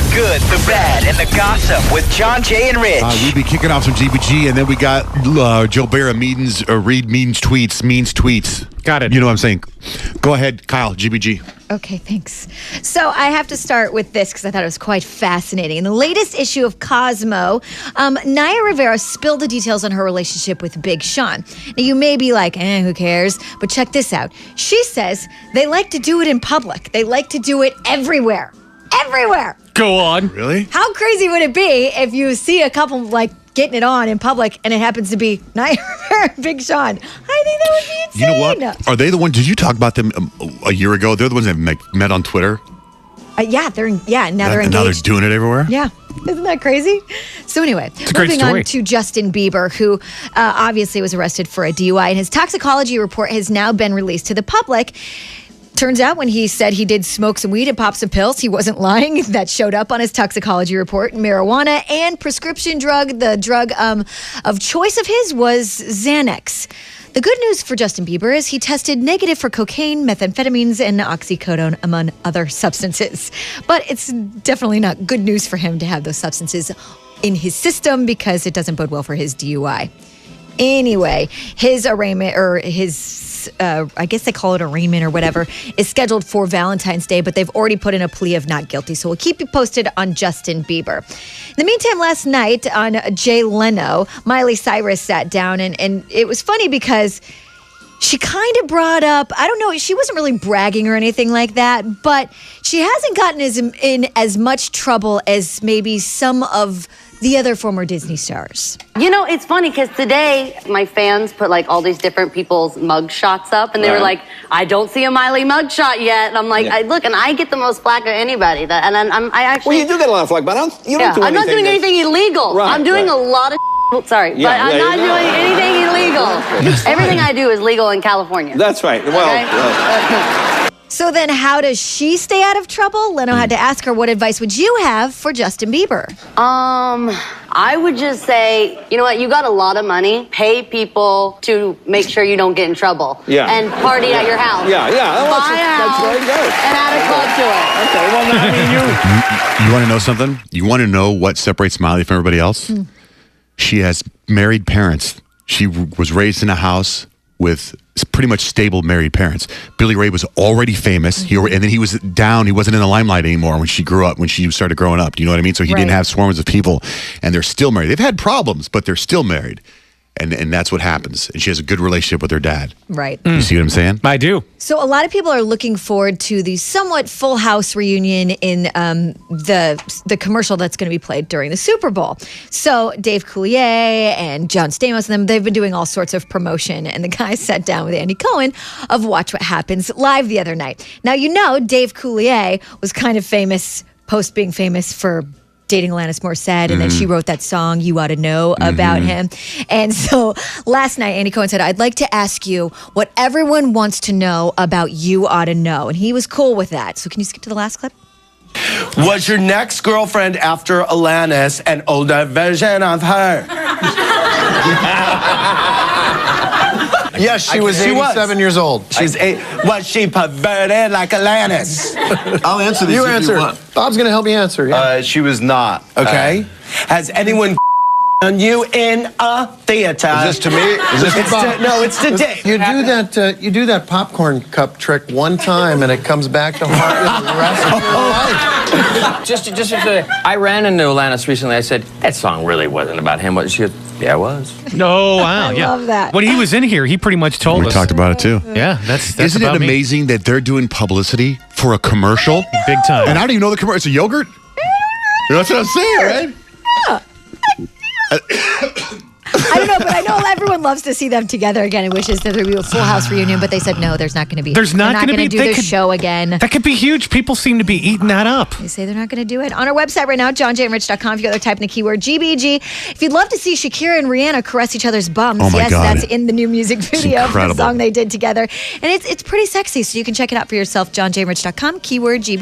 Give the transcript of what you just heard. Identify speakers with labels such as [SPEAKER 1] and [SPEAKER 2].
[SPEAKER 1] The good, the bad, and the gossip with John, Jay, and Rich.
[SPEAKER 2] We'd be kicking off some GBG, and then we got Joe Barra read means tweets.
[SPEAKER 3] Got it.
[SPEAKER 2] You know what I'm saying? Go ahead, Kyle, GBG.
[SPEAKER 4] Okay, thanks. So I have to start with this because I thought it was quite fascinating. In the latest issue of Cosmo, Naya Rivera spilled the details on her relationship with Big Sean. Now, you may be like, who cares? But check this out. She says they like to do it in public. They like to do it everywhere. Everywhere.
[SPEAKER 3] Go on.
[SPEAKER 2] Really?
[SPEAKER 4] How crazy would it be if you see a couple getting it on in public and it happens to be Naya Rivera and Big Sean? I think that would be insane.
[SPEAKER 2] You know what? Are they the ones? Did you talk about them a year ago? They're the ones that met on Twitter.
[SPEAKER 4] Now they're engaged.
[SPEAKER 2] Now they're doing it everywhere.
[SPEAKER 4] Yeah. Isn't that crazy? So anyway, moving on to Justin Bieber, who obviously was arrested for a DUI, and his toxicology report has now been released to the public. Turns out when he said he did smoke some weed and pop some pills, he wasn't lying. That showed up on his toxicology report. Marijuana and prescription drug. The drug of choice of his was Xanax. The good news for Justin Bieber is he tested negative for cocaine, methamphetamines, and oxycodone, among other substances. But it's definitely not good news for him to have those substances in his system because it doesn't bode well for his DUI. Anyway, his arraignment, or his, I guess they call it arraignment or whatever, is scheduled for Valentine's Day, but they've already put in a plea of not guilty. So we'll keep you posted on Justin Bieber. In the meantime, last night on Jay Leno, Miley Cyrus sat down, and it was funny because she kind of brought up, I don't know, she wasn't really bragging or anything like that, but she hasn't gotten in as much trouble as maybe some of the other former Disney stars.
[SPEAKER 5] You know, it's funny because today my fans put like all these different people's mug shots up, and they were like, "I don't see a Miley mug shot yet." And I'm like, I get the most flack of anybody. I actually.
[SPEAKER 6] Well, you do get a lot of flack, but I'm not doing
[SPEAKER 5] anything illegal.
[SPEAKER 6] Right,
[SPEAKER 5] I'm doing a lot of. Sorry, but I'm not doing anything illegal. Everything I do is legal in California.
[SPEAKER 6] That's right. Well.
[SPEAKER 4] So then how does she stay out of trouble? Leno had to ask her, what advice would you have for Justin Bieber?
[SPEAKER 5] I would just say, you know what, you got a lot of money, pay people to make sure you don't get in trouble.
[SPEAKER 6] Yeah.
[SPEAKER 5] And party at your house.
[SPEAKER 6] Yeah.
[SPEAKER 5] Buy a house and add a club to it.
[SPEAKER 6] Okay, well, I mean,
[SPEAKER 2] You want to know something? You want to know what separates Miley from everybody else? She has married parents. She was raised in a house with pretty much stable married parents. Billy Ray was already famous, and then he was down. He wasn't in the limelight anymore when she grew up, when she started growing up. Do you know what I mean? So he didn't have swarms of people, and they're still married. They've had problems, but they're still married. And that's what happens. And she has a good relationship with her dad.
[SPEAKER 4] Right.
[SPEAKER 2] You see what I'm saying?
[SPEAKER 3] I do.
[SPEAKER 4] So a lot of people are looking forward to the somewhat Full House reunion in the commercial that's going to be played during the Super Bowl. So Dave Coulier and John Stamos and them, they've been doing all sorts of promotion. And the guys sat down with Andy Cohen of Watch What Happens Live the other night. Now, you know, Dave Coulier was kind of famous, post being famous for dating Alanis Morissette, and then she wrote that song, You Ought to Know, about him. And so last night, Andy Cohen said, I'd like to ask you what everyone wants to know about You Ought to Know. And he was cool with that. So can you skip to the last clip?
[SPEAKER 7] Was your next girlfriend after Alanis an older version of her?
[SPEAKER 8] Yes, she was 87 years old.
[SPEAKER 7] Was she perverted like Alanis?
[SPEAKER 8] I'll answer these if you want. Bob's going to help me answer. Yeah.
[SPEAKER 7] She was not. Okay. Has anyone on you in a theater?
[SPEAKER 8] Is this to me? Is this to Bob?
[SPEAKER 7] No, it's to Dave.
[SPEAKER 8] You do that popcorn cup trick one time, and it comes back to haunt you the rest of your life.
[SPEAKER 9] I ran into Alanis recently. I said, that song really wasn't about him. She goes, yeah, it was.
[SPEAKER 3] No, wow.
[SPEAKER 4] I love that.
[SPEAKER 3] When he was in here, he pretty much told us.
[SPEAKER 2] We talked about it too.
[SPEAKER 3] Yeah, that's
[SPEAKER 2] Isn't it
[SPEAKER 3] about me.
[SPEAKER 2] amazing that they're doing publicity for a commercial?
[SPEAKER 3] Big time.
[SPEAKER 2] And I don't even know the commercial. It's a yogurt? That's what I'm saying, right?
[SPEAKER 4] I don't know, but I know everyone loves to see them together again and wishes that there would be a Full House reunion, but they said no, there's not going to be.
[SPEAKER 3] There's not going to be.
[SPEAKER 4] Do the show again.
[SPEAKER 3] That could be huge. People seem to be eating that up.
[SPEAKER 4] They say they're not going to do it. On our website right now, johnjandrich.com, if you go there, type in the keyword GBG. If you'd love to see Shakira and Rihanna caress each other's bums,
[SPEAKER 2] God.
[SPEAKER 4] that's in the new music video for the song they did together. And it's pretty sexy, so you can check it out for yourself, johnjandrich.com, keyword GBG.